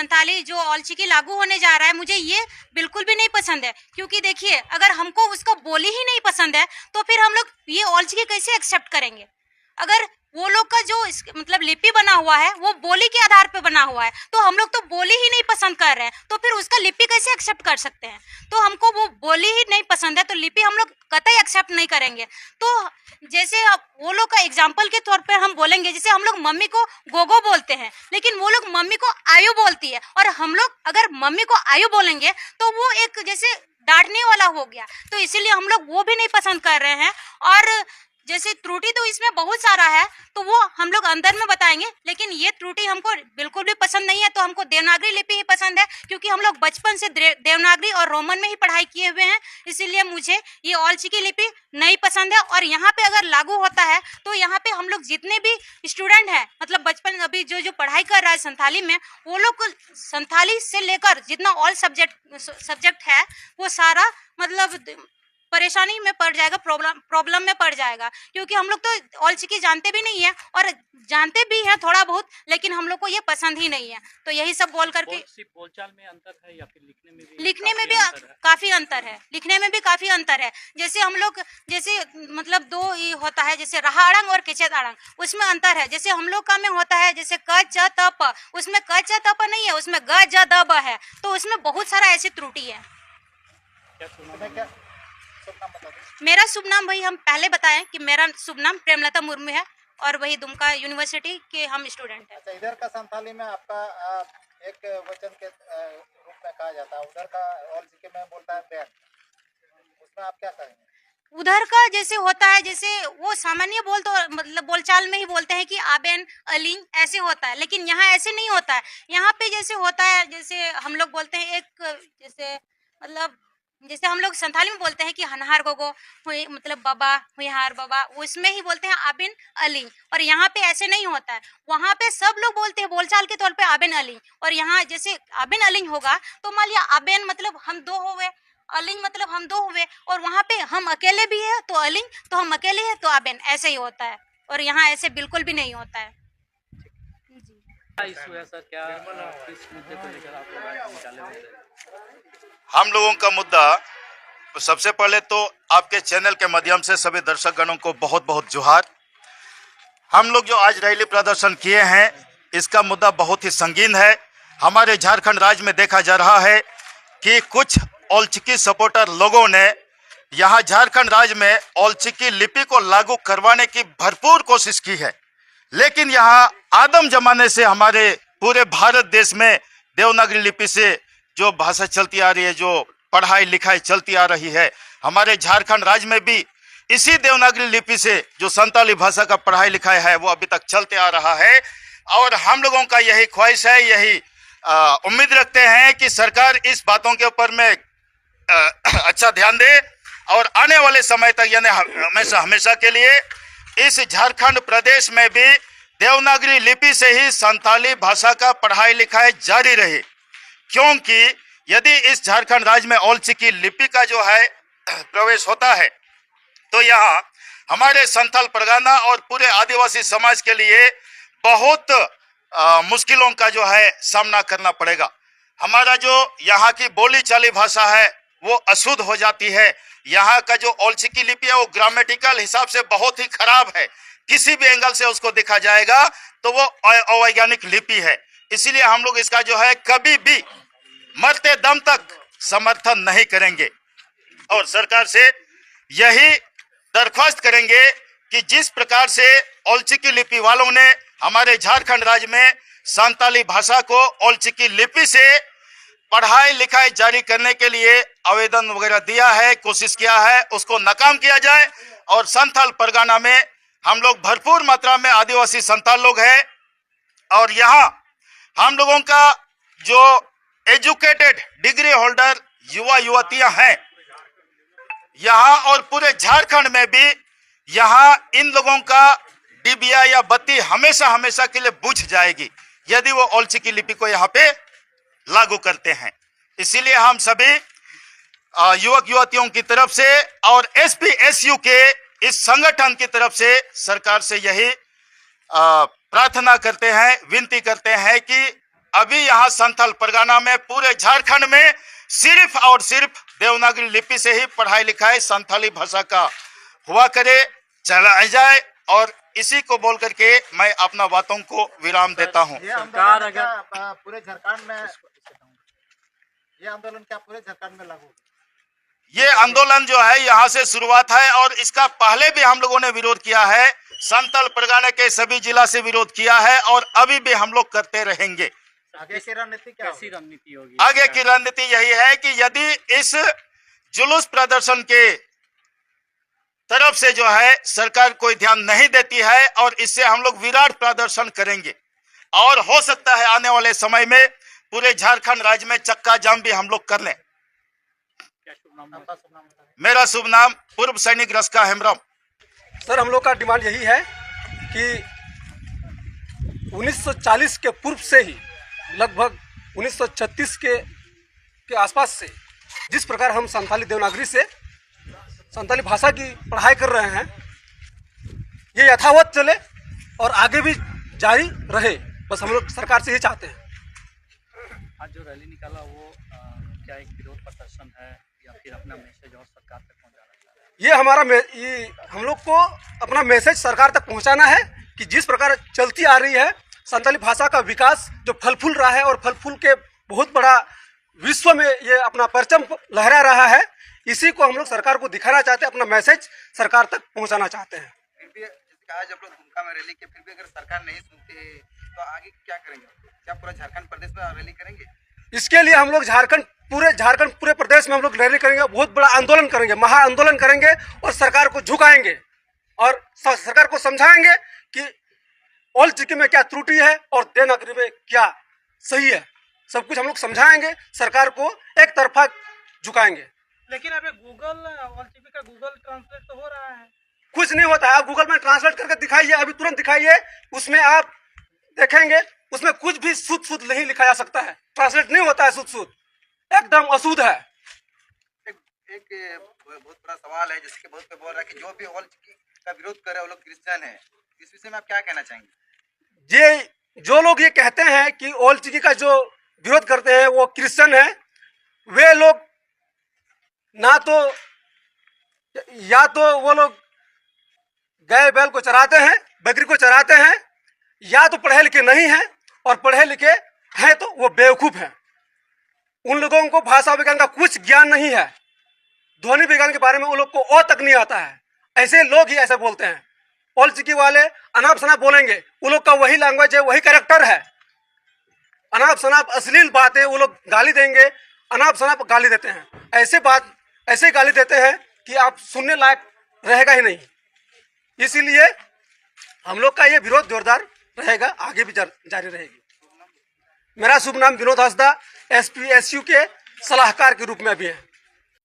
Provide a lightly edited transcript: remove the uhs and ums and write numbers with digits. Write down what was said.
संथाली जो औलचिकी लागू होने जा रहा है, मुझे ये बिल्कुल भी नहीं पसंद है। क्योंकि देखिए, अगर हमको उसका बोली ही नहीं पसंद है तो फिर हम लोग ये औलचिकी कैसे एक्सेप्ट करेंगे? अगर वो लोग का जो मतलब लिपि बना हुआ है वो बोली के आधार पे बना हुआ है, तो हम लोग तो बोली ही नहीं पसंद कर रहे हैं, तो फिर उसका लिपि कैसे एक्सेप्ट कर सकते हैं? तो हमको वो बोली ही नहीं पसंद है तो लिपि हम लोग कतई एक्सेप्ट नहीं करेंगे। तो जैसे वो लोग का एग्जाम्पल के तौर पे हम बोलेंगे, जैसे हम लोग मम्मी को गोगो बोलते हैं, लेकिन वो लोग मम्मी को आयु बोलती है, और हम लोग अगर मम्मी को आयु बोलेंगे तो वो एक जैसे डांटने वाला हो गया। तो इसीलिए हम लोग वो भी नहीं पसंद कर रहे हैं। और जैसे त्रुटि तो इसमें बहुत सारा है, तो वो हम लोग अंदर में बताएंगे, लेकिन ये त्रुटि हमको बिल्कुल भी पसंद नहीं है। तो हमको देवनागरी लिपि ही पसंद है, क्योंकि हम लोग बचपन से देवनागरी और रोमन में ही पढ़ाई किए हुए हैं। इसीलिए मुझे ये औलचिकी लिपि नहीं पसंद है। और यहाँ पे अगर लागू होता है तो यहाँ पे हम लोग जितने भी स्टूडेंट हैं, मतलब बचपन अभी जो पढ़ाई कर रहा है संथाली में, वो लोग संथाली से लेकर जितना ऑल सब्जेक्ट है वो सारा मतलब परेशानी में पड़ जाएगा, प्रॉब्लम में पड़ जाएगा। क्योंकि हम लोग तो औलचिकी जानते भी नहीं है, और जानते भी हैं थोड़ा बहुत, लेकिन हम लोग को ये पसंद ही नहीं है। तो यही सब बोल करके बोलचाल में अंतर है या फिर लिखने में भी काफी अंतर है, लिखने में भी काफी अंतर है। जैसे हम लोग जैसे मतलब दो ये होता है, जैसे रहाड़ंग और किचेदाड़ंग, उसमें अंतर है। जैसे हम लोग का में होता है जैसे क च त प, उसमें क च त प नहीं है, उसमें ग ज द ब है। तो उसमें बहुत सारा ऐसी त्रुटि है। मेरा शुभ नाम वही हम पहले बताएं कि मेरा शुभ नाम प्रेमलता मुर्मू है, और वही दुमका यूनिवर्सिटी के हम स्टूडेंट हैं। अच्छा, इधर का संथाली में आपका एक वचन के रूप में कहा जाता है, उधर का औलचिकी में बोलता है बैन, उसमें आप क्या कहेंगे? उधर का जैसे होता है, जैसे वो सामान्य मतलब बोलचाल में ही बोलते हैं कि आबेन अलिंग ऐसे होता है, लेकिन यहाँ ऐसे नहीं होता है। यहाँ पे जैसे होता है, जैसे हम लोग बोलते हैं एक जैसे मतलब जैसे हम लोग संथाली में बोलते हैं कि हनहार गोगो हुई, मतलब बाबा हुईहार बाबा, उसमें ही बोलते हैं आबिन अलिंग। और यहाँ पे ऐसे नहीं होता है, वहाँ पे सब लोग बोलते हैं बोलचाल के तौर पे आबिन अलिंग। और यहाँ जैसे आबिन अलिंग होगा तो मान लिया आबिन मतलब हम दो हुए, अलिंग मतलब हम दो हुए, और वहाँ पे हम अकेले भी है तो अलिंग, तो हम अकेले हैं तो आबिन, ऐसे ही होता है। और यहाँ ऐसे बिल्कुल भी नहीं होता है। हम लोगों का मुद्दा, सबसे पहले तो आपके चैनल के माध्यम से सभी दर्शक गणों को बहुत बहुत जोहार। हम लोग जो आज रैली प्रदर्शन किए हैं, इसका मुद्दा बहुत ही संगीन है। हमारे झारखंड राज्य में देखा जा रहा है कि कुछ औलचिकी सपोर्टर लोगों ने यहाँ झारखंड राज्य में औलचिकी लिपि को लागू करवाने की भरपूर कोशिश की है, लेकिन यहाँ आदम जमाने से हमारे पूरे भारत देश में देवनागरी लिपि से जो भाषा चलती आ रही है, जो पढ़ाई लिखाई चलती आ रही है, हमारे झारखंड राज्य में भी इसी देवनागरी लिपि से जो संताली भाषा का पढ़ाई लिखाई है वो अभी तक चलते आ रहा है। और हम लोगों का यही ख्वाहिश है, यही उम्मीद रखते हैं कि सरकार इस बातों के ऊपर में अच्छा ध्यान दे, और आने वाले समय तक यानी हमेशा के लिए इस झारखंड प्रदेश में भी देवनागरी लिपि से ही संताली भाषा का पढ़ाई लिखाई जारी रहे। क्योंकि यदि इस झारखंड राज्य में औलचिकी लिपि का जो है प्रवेश होता है तो यहाँ हमारे संथाल परगना और पूरे आदिवासी समाज के लिए बहुत मुश्किलों का जो है सामना करना पड़ेगा। हमारा जो यहाँ की बोली चाली भाषा है वो अशुद्ध हो जाती है। यहाँ का जो औलचिकी लिपि है वो ग्रामेटिकल हिसाब से बहुत ही खराब है, किसी भी एंगल से उसको देखा जाएगा तो वो अवैज्ञानिक लिपि है। इसीलिए हम लोग इसका जो है कभी भी मरते दम तक समर्थन नहीं करेंगे, और सरकार से यही दरख्वास्त करेंगे कि जिस प्रकार से औलचिकी लिपि वालों ने हमारे झारखंड राज्य में संताली भाषा को औलचिकी लिपि से पढ़ाई लिखाई जारी करने के लिए आवेदन वगैरह दिया है, कोशिश किया है, उसको नाकाम किया जाए। और संथाल परगना में हम लोग भरपूर मात्रा में आदिवासी संथाल लोग हैं, और यहाँ हम लोगों का जो एजुकेटेड डिग्री होल्डर युवा युवतियां हैं यहाँ, और पूरे झारखंड में भी यहाँ इन लोगों का डिबिया या बत्ती हमेशा के लिए बुझ जाएगी यदि वो औलचिकी लिपि को यहाँ पे लागू करते हैं। इसीलिए हम सभी युवक युवतियों की तरफ से और SPSU के इस संगठन की तरफ से सरकार से यही प्रार्थना करते हैं, विनती करते हैं कि अभी यहाँ संथाल परगना में पूरे झारखंड में सिर्फ और सिर्फ देवनागरी लिपि से ही पढ़ाई लिखाई संथाली भाषा का हुआ करे, चला जाए। और इसी को बोल करके मैं अपना बातों को विराम देता हूँ। ये आंदोलन क्या पूरे झारखंड में लागू? ये आंदोलन जो है यहाँ से शुरुआत है और इसका पहले भी हम लोगों ने विरोध किया है। संथाल परगना के सभी जिला से विरोध किया है और अभी भी हम लोग करते रहेंगे। आगे की रणनीति क्या कैसी रणनीति होगी? आगे की रणनीति यही है कि यदि इस जुलूस प्रदर्शन के तरफ से जो है सरकार कोई ध्यान नहीं देती है और इससे हम लोग विराट प्रदर्शन करेंगे और हो सकता है आने वाले समय में पूरे झारखंड राज्य में चक्का जाम भी हम लोग कर लें। क्या शुभ नाम है? आपका शुभ नाम बताएं। मेरा शुभ नाम पूर्व सैनिक रस्का हेम्ब्रम। सर, हम लोग का डिमांड यही है कि 1940 के पूर्व से ही लगभग 1936 के आसपास से जिस प्रकार हम संथाली देवनागरी से संथाली भाषा की पढ़ाई कर रहे हैं, ये यथावत चले और आगे भी जारी रहे, बस हम लोग सरकार से ही चाहते हैं। आज जो रैली निकाला वो क्या एक विरोध प्रदर्शन है या फिर अपना मैसेज और सरकार तक पहुंचाना चाह रहे हैं? ये हम लोग को अपना मैसेज सरकार तक पहुंचाना है कि जिस प्रकार चलती आ रही है संथाली भाषा का विकास जो फल फूल रहा है और फल फूल के बहुत बड़ा विश्व में ये अपना परचम लहरा रहा है, इसी को हम लोग सरकार को दिखाना चाहते हैं, अपना मैसेज सरकार तक पहुंचाना चाहते हैं। फिर भी जैसे आज आप लोग दुमका में रैली के, फिर भी अगर सरकार नहीं सुनती है तो आगे क्या करेंगे? क्या पूरा झारखंड प्रदेश में रैली करेंगे? इसके लिए हम लोग झारखंड पूरे प्रदेश में हम लोग रैली करेंगे, बहुत बड़ा आंदोलन करेंगे, महा आंदोलन करेंगे और सरकार को झुकाएंगे और सरकार को समझाएंगे कि ऑल चिकी में क्या त्रुटि है और देवनागरी में क्या सही है। सब कुछ हम लोग समझाएंगे, सरकार को एक तरफा झुकाएंगे। लेकिन अभी ऑल चिकी का गूगल ट्रांसलेट तो हो रहा है। कुछ नहीं होता है, आप गूगल में ट्रांसलेट करके दिखाइए, अभी तुरंत दिखाइए, उसमें आप देखेंगे उसमें कुछ भी शुद्ध नहीं लिखा जा सकता है, ट्रांसलेट नहीं होता है शुद्ध, एकदम अशुद्ध है। एक बहुत बड़ा सवाल है जिसके बहुत पे बोल रहा है कि जो भी ऑल चिकी का विरोध कर रहे हैं वो लोग क्रिश्चियन है, इस विषय में आप क्या कहना चाहेंगे? ये जो लोग ये कहते हैं कि ऑल चिकी का जो विरोध करते हैं वो क्रिश्चियन है, वे लोग ना तो या तो वो लोग गाय बैल को चराते हैं, बकरी को चराते हैं, या तो पढ़े लिखे नहीं हैं और पढ़े लिखे हैं तो वो बेवकूफ़ हैं। उन लोगों को भाषा विज्ञान का कुछ ज्ञान नहीं है, ध्वनि विज्ञान के बारे में उन लोग को ओ तक नहीं आता है। ऐसे लोग ही ऐसे बोलते हैं। ऑल चिकी वाले अनाप शनाप बोलेंगे, वो लोग का वही लैंग्वेज है, वही कैरेक्टर है। अनाप शनाप अश्लील बातें वो लोग गाली देंगे, अनाप शनाप गाली देते हैं, ऐसे गाली देते हैं कि आप सुनने लायक रहेगा ही नहीं। इसीलिए हम लोग का ये विरोध जोरदार रहेगा, आगे भी जारी रहेगी। मेरा शुभ नाम विनोद हंसदा, SPSU के सलाहकार के रूप में भी है।